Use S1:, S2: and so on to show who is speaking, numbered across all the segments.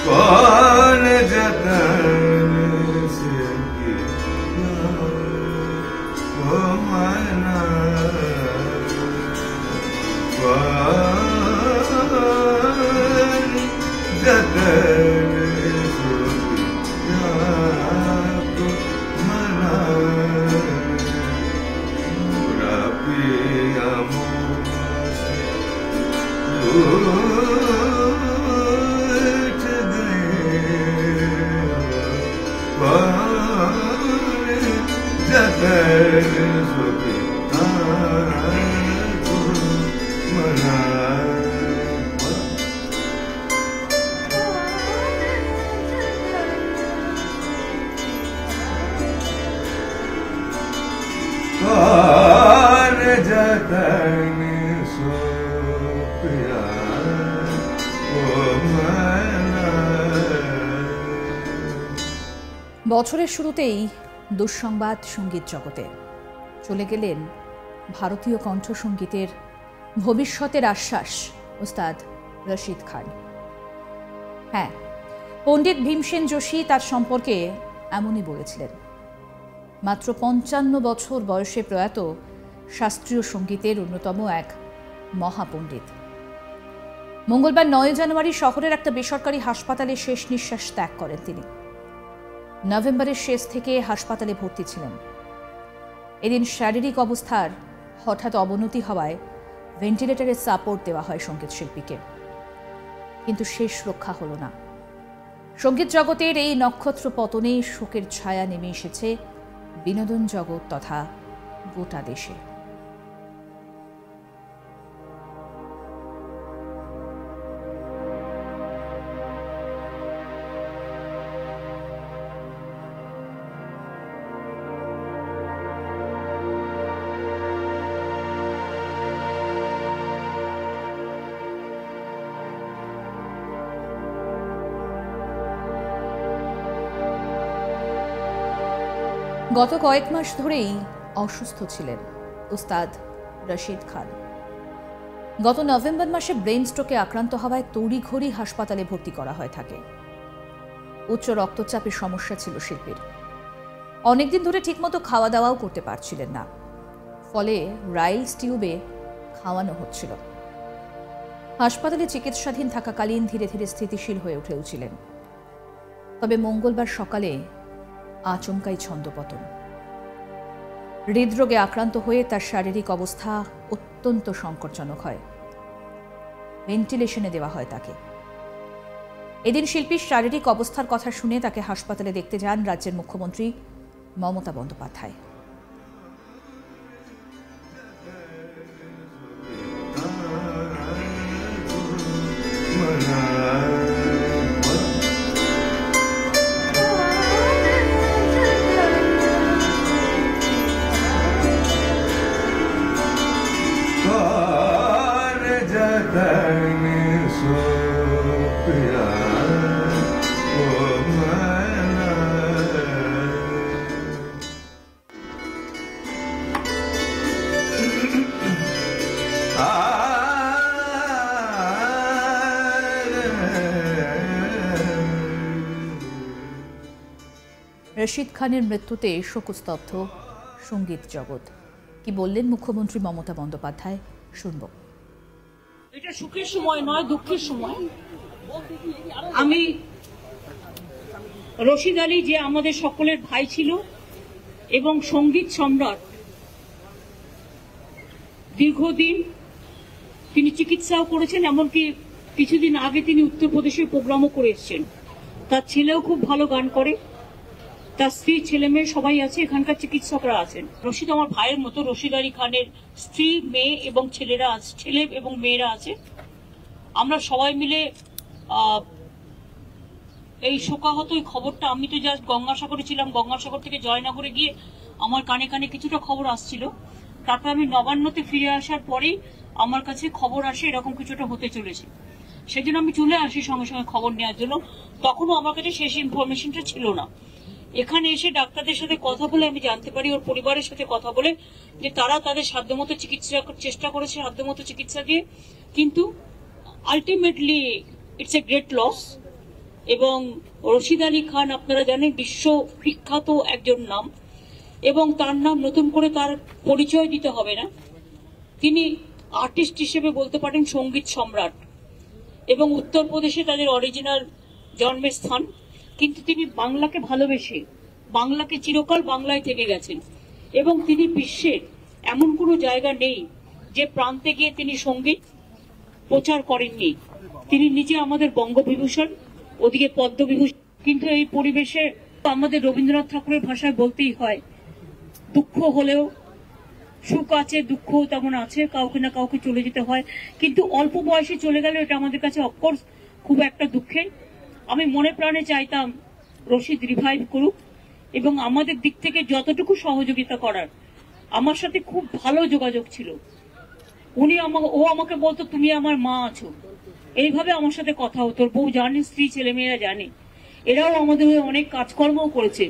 S1: कौन जतन से किया वो मना, कौन जतन से किया तो मना, पूरा पिया मुझसे
S2: বছরের শুরুতেই দুঃসংবাদ সঙ্গীত জগতে। চলে গেলেন ভারতীয় কণ্ঠসঙ্গীতের ভবিষ্যতের আশ্বাস ওস্তাদ রশিদ খান। হ্যাঁ, পণ্ডিত ভীমসেন যোশী তার সম্পর্কে এমনই বলেছিলেন। মাত্র 55 বছর বয়সে প্রয়াত শাস্ত্রীয় সঙ্গীতের অন্যতম এক মহাপণ্ডিত। মঙ্গলবার 9 জানুয়ারি শহরের একটা বেসরকারি হাসপাতালে শেষ নিঃশ্বাস ত্যাগ করেন তিনি। নভেম্বরের শেষ থেকে হাসপাতালে ভর্তি ছিলেন। এদিন শারীরিক অবস্থার হঠাৎ অবনতি হওয়ায় ভেন্টিলেটরের সাপোর্ট দেওয়া হয় সঙ্গীত শিল্পীকে, কিন্তু শেষ রক্ষা হলো না। সঙ্গীত জগতের এই নক্ষত্র পতনে শোকের ছায়া নেমে এসেছে বিনোদন জগৎ তথা গোটা দেশে। গত কয়েক মাস ধরেই অসুস্থ ছিলেন ওস্তাদ রশিদ খান। গত নভেম্বর মাসে ব্রেন স্ট্রোকে আক্রান্ত হওয়ায় তড়িঘড়ি হাসপাতালে ভর্তি করা হয় তাকে। উচ্চ রক্তচাপের সমস্যা ছিল শিল্পীর। অনেকদিন ধরে ঠিকমতো খাওয়া দাওয়াও করতে পারছিলেন না, ফলে রাইলস টিউবে খাওয়ানো হচ্ছিল। হাসপাতালে চিকিৎসাধীন থাকাকালীন ধীরে ধীরে স্থিতিশীল হয়ে উঠেছিলেন। তবে মঙ্গলবার সকালে আচমকাই ছন্দপতন। হৃদরোগে আক্রান্ত হয়ে তার শারীরিক অবস্থা অত্যন্ত সংকটজনক হয়। ভেন্টিলেশনে দেওয়া হয় তাকে। এদিন শিল্পীর শারীরিক অবস্থার কথা শুনে তাকে হাসপাতালে দেখতে যান রাজ্যের মুখ্যমন্ত্রী মমতা বন্দ্যোপাধ্যায়। রশিদ খানের মৃত্যুতে শোকস্তব্ধ সঙ্গীত জগৎ। কি বললেন মুখ্যমন্ত্রী মমতা বন্দ্যোপাধ্যায়, শুনব।
S3: এটা সুখের সময় নয়, দুঃখের সময়। আমি রশিদ আলী, যে আমাদের সকলের ভাই ছিল এবং সঙ্গীত সম্রাট, দীর্ঘদিন তিনি চিকিৎসাও করেছেন, এমনকি কিছুদিন আগে তিনি উত্তরপ্রদেশের প্রোগ্রামও করে এসেছেন। তার ছেলেও খুব ভালো গান করে, তার স্ত্রী ছেলে মেয়ে সবাই আছে, এখানকার চিকিৎসকরা আছেন। রশিদ আমার ভাইয়ের মতো। রশিদ আলী খানের স্ত্রী, মেয়ে এবং ছেলেরা আছে, ছেলে এবং মেয়েরা আছে। আমরা সবাই মিলে এই শোকাহত এই খবরটা, আমি তো জাস্ট গঙ্গাসাগরে ছিলাম, গঙ্গাসাগর থেকে জয়নগরে গিয়ে আমার কানে কানে কিছুটা খবর আসছিল। তারপর আমি নবান্নতে ফিরে আসার পরেই আমার কাছে খবর আসে এরকম কিছুটা হতে চলেছে। সেজন্য আমি চলে আসি সঙ্গে সঙ্গে খবর নেওয়ার জন্য। তখনও আমার কাছে শেষ ইনফরমেশনটা ছিল না, এখানে এসে ডাক্তারদের সাথে কথা বলে আমি জানতে পারি, ওর পরিবারের সাথে কথা বলে, যে তারা তাদের সাধ্যমতো চিকিৎসা চেষ্টা করেছে, সাধ্যমতো চিকিৎসা দিয়ে, কিন্তু ultimately it's a great loss. এবং রশিদ আলী খান আপনারা জানেন বিশ্ব বিখ্যাত একজন নাম, এবং তার নাম নতুন করে তার পরিচয় দিতে হবে না। তিনি আর্টিস্ট হিসেবে বলতে পারেন সঙ্গীত সম্রাট, এবং উত্তরপ্রদেশে তাদের অরিজিনাল জন্মের স্থান, কিন্তু তিনি বাংলাকে ভালোবেসে বাংলাকে চিরকাল বাংলায় থেকে গেছেন। এবং তিনি বিশ্বের এমন কোনো জায়গা নেই যে প্রান্তে গিয়ে তিনি সঙ্গীত প্রচার করেননি। তিনি নিজে আমাদের বঙ্গবিভূষণ, ওদিকে পদ্মবিভূষণ। কিন্তু এই পরিবেশে আমাদের রবীন্দ্রনাথ ঠাকুরের ভাষায় বলতেই হয়, দুঃখ হলেও সুখ আছে, দুঃখ তেমন আছে, কাউকে না কাউকে চলে যেতে হয়। কিন্তু অল্প বয়সে চলে গেলে এটা আমাদের কাছে অফকোর্স খুব একটা দুঃখের। আমি মনে প্রাণে চাইতাম রশিদ রিভাইভ করুক, এবং আমাদের দিক থেকে যতটুকু সহযোগিতা করার, আমার সাথে খুব ভালো যোগাযোগ ছিল। ও আমাকে বলতো তুমি আমার মা আছো, এইভাবে আমার সাথে কথা হতো। বউ জানে, স্ত্রী ছেলেমেয়েরা জানে, এরাও আমাদের হয়ে অনেক কাজকর্মও করেছে।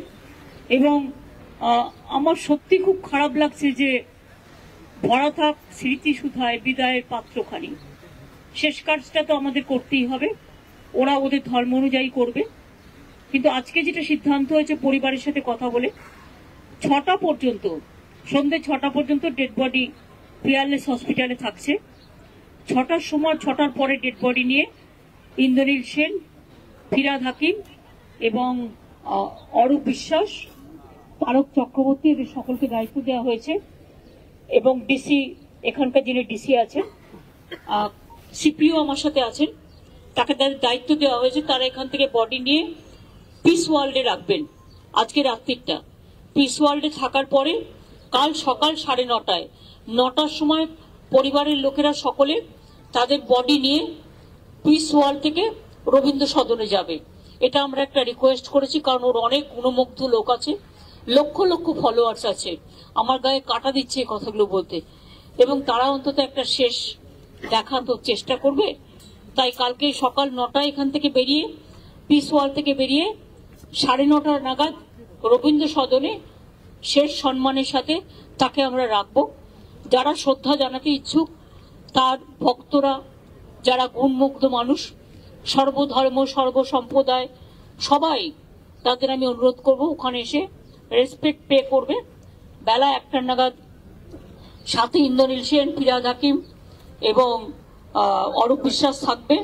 S3: এবং আমার সত্যি খুব খারাপ লাগছে যে ভরা থাক স্মৃতি সুধায় বিদায়ের পাত্রখানি, শেষ কাজটা তো আমাদের করতেই হবে, ওরা ওদের ধর্ম অনুযায়ী করবে। কিন্তু আজকে যেটা সিদ্ধান্ত হয়েছে পরিবারের সাথে কথা বলে, 6টা পর্যন্ত, সন্ধ্যে 6টা পর্যন্ত ডেড বডি পিয়ারলেস হসপিটালে থাকছে। 6টার সময়, 6টার পরে ডেড বডি নিয়ে ইন্দ্রনীল সেন, ফিরাদ হাকিম এবং অরূপ বিশ্বাস, তারক চক্রবর্তী, এদের সকলকে দায়িত্ব দেওয়া হয়েছে। এবং ডিসি, এখানকার যিনি ডিসি আছেন, সিপিও আমার সাথে আছেন, তাকে তাদের দায়িত্ব দেওয়া হয়েছে। তারা এখান থেকে বডি নিয়ে পিস ওয়ার্ল্ডে রাখবেন আজকে রাত্রিটা। পিস ওয়ার্ল্ডে থাকার পরে কাল সকাল 9:30, 9টার সময় পরিবারের লোকেরা সকলে তাদের বডি নিয়ে পিস ওয়ার্ল্ড থেকে রবীন্দ্র সদনে যাবে। এটা আমরা একটা রিকোয়েস্ট করেছি, কারণ ওর অনেক গুণমুগ্ধ লোক আছে, লক্ষ লক্ষ ফলোয়ার্স আছে। আমার গায়ে কাটা দিচ্ছে এই কথাগুলো বলতে, এবং তারা অন্তত একটা শেষ দেখানোর চেষ্টা করবে। তাই কালকে সকাল 9টায় এখান থেকে বেরিয়ে, পিস ওয়ার্ল্ড থেকে বেরিয়ে 9:30 নাগাদ রবীন্দ্র সদনে শেষ সম্মানের সাথে তাকে আমরা রাখবো। যারা শ্রদ্ধা জানাতে ইচ্ছুক, তার ভক্তরা, যারা গুণমুগ্ধ মানুষ, সর্বধর্ম সর্বসম্প্রদায় সবাই, তাদের আমি অনুরোধ করব ওখানে এসে রেসপেক্ট পে করবে। বেলা 1টা নাগাদ সাথে ইন্দ্রনীল সেন, ফিরাদ হাকিম এবং অরূপ বিশ্বাস থাকবে।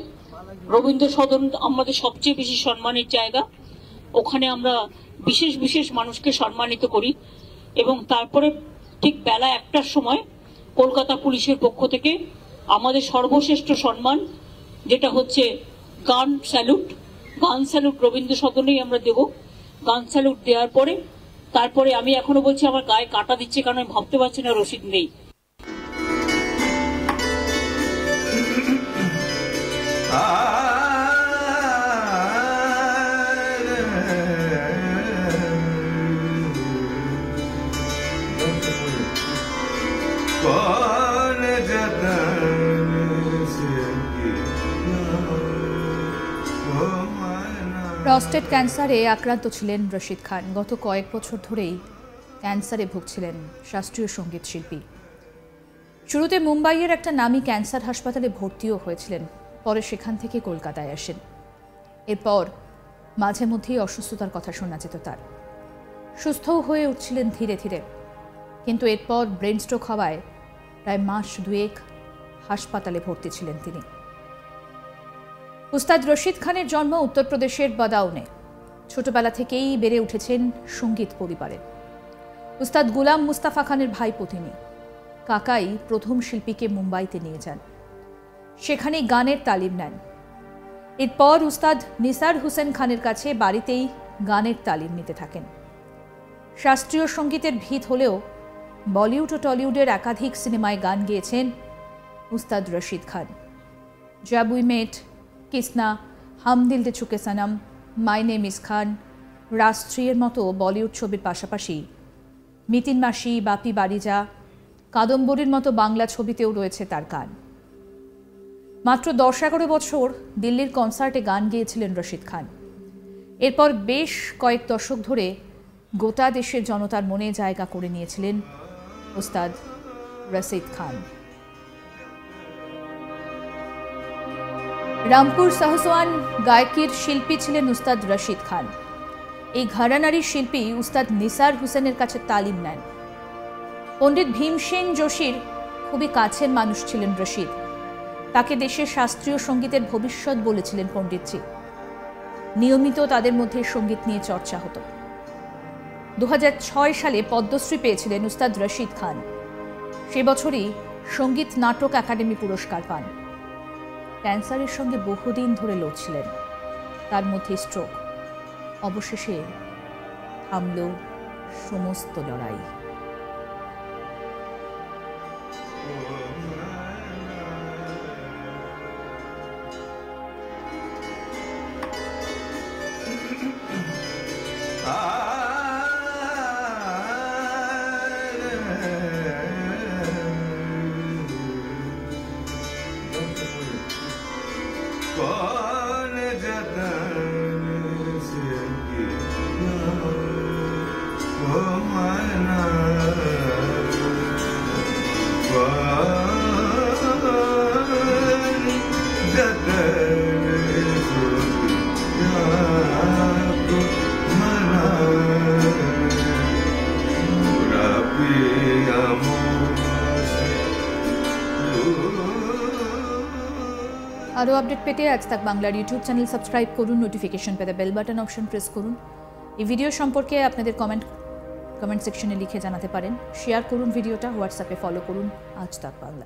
S3: রবীন্দ্র সদন আমাদের সবচেয়ে বেশি সম্মানের জায়গা, ওখানে আমরা বিশেষ বিশেষ মানুষকে সম্মানিত করি। এবং তারপরে ঠিক বেলা 1টার সময় কলকাতা পুলিশের পক্ষ থেকে আমাদের সর্বশ্রেষ্ঠ সম্মান, যেটা হচ্ছে গান স্যালুট রবীন্দ্র সদনেই আমরা দেব। গান স্যালুট দেওয়ার পরে তারপরে আমি এখনো বলছি আমার গায়ে কাটা দিচ্ছে, কারণ আমি ভাবতে পারছি না রশিদ নেই।
S2: প্রস্টেট ক্যান্সারে আক্রান্ত ছিলেন রশিদ খান। গত কয়েক বছর ধরেই ক্যান্সারে ভুগছিলেন শাস্ত্রীয় সঙ্গীত শিল্পী। শুরুতে মুম্বাইয়ের একটা নামী ক্যান্সার হাসপাতালে ভর্তিও হয়েছিলেন, পরে সেখান থেকে কলকাতায় আসেন। এরপর মাঝে মধ্যেই অসুস্থতার কথা শোনা যেত তার। সুস্থও হয়ে উঠছিলেন ধীরে ধীরে, কিন্তু এরপর ব্রেন স্ট্রোক হওয়ায় প্রায় মাস 2 হাসপাতালে ভর্তি ছিলেন তিনি। উস্তাদ রশিদ খানের জন্ম উত্তরপ্রদেশের বাদাউনে। ছোটবেলা থেকেই বেড়ে উঠেছেন সঙ্গীত পরিবারে। উস্তাদ গুলাম মুস্তাফা খানের ভাইপো তিনি। কাকাই প্রথম শিল্পীকে মুম্বাইতে নিয়ে যান, সেখানেই গানের তালিম নেন। এরপর উস্তাদ নিসার হুসেন খানের কাছে বাড়িতেই গানের তালিম নিতে থাকেন। শাস্ত্রীয় সঙ্গীতের ভিত হলেও বলিউড ও টলিউডের একাধিক সিনেমায় গান গেয়েছেন উস্তাদ রশিদ খান। জব উই মেট, কিসনা, হাম দিল দে চুকে সনম, মাই নেম ইজ খান, রাষ্ট্রীয়ের মতো বলিউড ছবির পাশাপাশি মিতিন মাসি, বাপি বাড়িজা, কাদম্বরীর মতো বাংলা ছবিতেও রয়েছে তার গান। মাত্র 10-11 বছর দিল্লির কনসার্টে গান গেয়েছিলেন রশিদ খান। এরপর বেশ কয়েক দশক ধরে গোটা দেশের জনতার মনে জায়গা করে নিয়েছিলেন ওস্তাদ রশিদ খান। রামপুর সাহসওয়ান গায়কির শিল্পী ছিলেন উস্তাদ রশিদ খান। এই ঘরানারই শিল্পী উস্তাদ নিসার হুসেনের কাছে তালিম নেন। পণ্ডিত ভীমসেন যোশীর খুবই কাছের মানুষ ছিলেন রশিদ। তাকে দেশের শাস্ত্রীয় সঙ্গীতের ভবিষ্যৎ বলেছিলেন পণ্ডিতজি। নিয়মিত তাদের মধ্যে সঙ্গীত নিয়ে চর্চা হতো। 2006 সালে পদ্মশ্রী পেয়েছিলেন উস্তাদ রশিদ খান। সে বছরই সঙ্গীত নাটক একাডেমি পুরস্কার পান। ক্যান্সারের সঙ্গে বহুদিন ধরে লড়ছিলেন, তার মধ্যে স্ট্রোক। অবশেষে থামল সমস্ত লড়াই।
S1: कौन जतन से किया वो मना, कौन जतन से किया वो मना, पूरा पिया
S2: আরও আপডেট পেতে আজ তাক বাংলার ইউটিউব চ্যানেল সাবস্ক্রাইব করুন, নোটিফিকেশন পেতে বেল বাটন অপশন প্রেস করুন। এই ভিডিও সম্পর্কে আপনাদের কমেন্ট সেকশনে লিখে জানাতে পারেন। শেয়ার করুন ভিডিওটা, হোয়াটসঅ্যাপে ফলো করুন আজ তাক বাংলা।